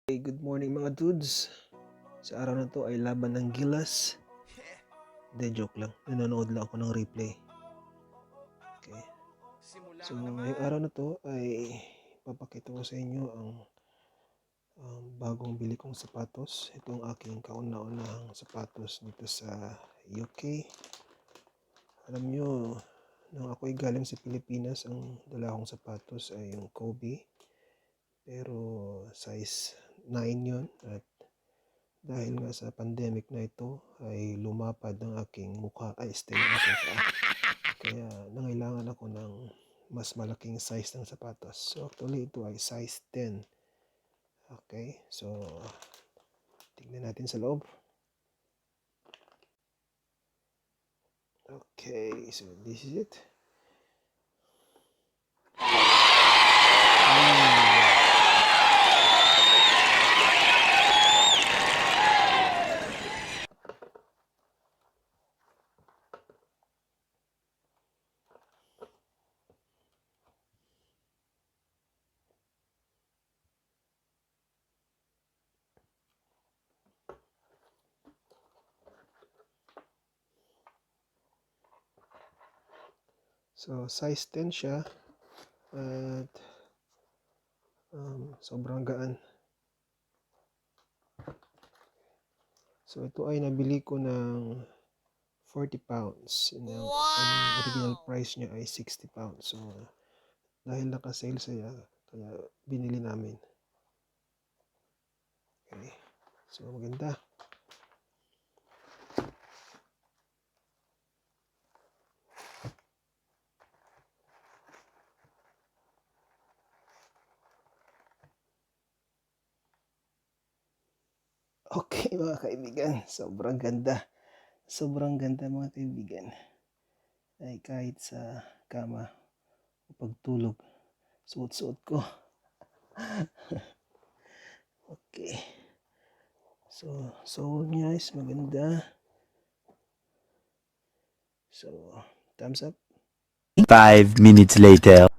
Hey, good morning mga dudes. Sa araw na to ay laban ng Gilas. Hindi, joke lang. Nanonood lang ako ng replay. Okay. So, ngayong araw na to ay papakita ko sa inyo ang bagong bili kong sapatos. Ito ang aking kauna-unahang sapatos dito sa UK. Alam nyo, nung ako'y galing sa Pilipinas, ang dala kong sapatos ay yung Kobe. Pero size 9 yun, at dahil nga sa pandemic na ito ay lumapad ang aking mukha, stay ang aking paa. Kaya nangailangan ako ng mas malaking size ng sapatos. So actually ito ay size 10. Okay, so tignan natin sa loob. Okay, so this is it. So size 10 siya at sobrang gaan. So ito ay nabili ko ng 40 pounds. Ang original price niya ay 60 pounds. So dahil naka-sale siya, kaya binili namin. Okay. So maganda. Okay mga kaibigan, sobrang ganda. Sobrang ganda mga kaibigan. Ay kahit sa kama o pagtulog, suot-suot ko. Okay. So, sole niya is maganda. So, thumbs up. 5 minutes later.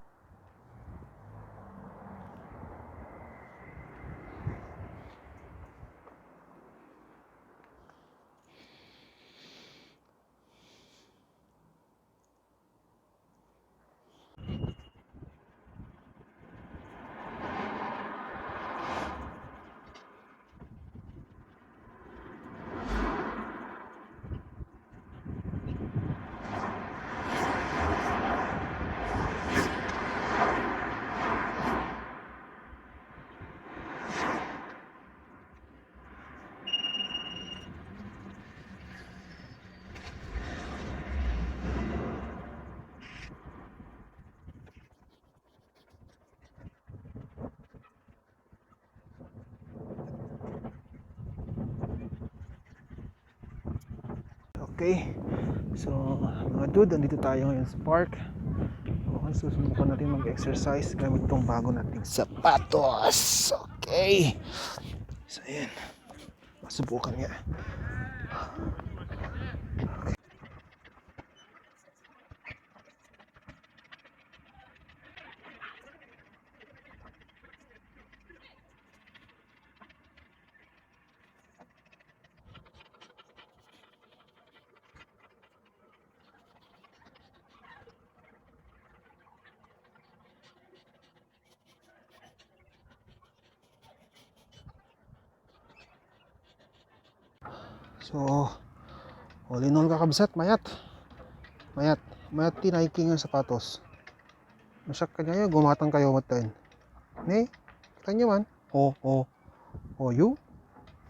Okay. So, mga dude, andito tayo ngayon sa park. Ang susubukan natin mag-exercise gamit itong bago nating sapatos. Okay. So, ayan. Masubukan nga. So, all in all kakabsat, mayat tinaiki nga sapatos. Masyak kanya yun, gumatang kayo matain. Ne, kita nyo man. You,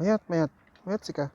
mayat sika.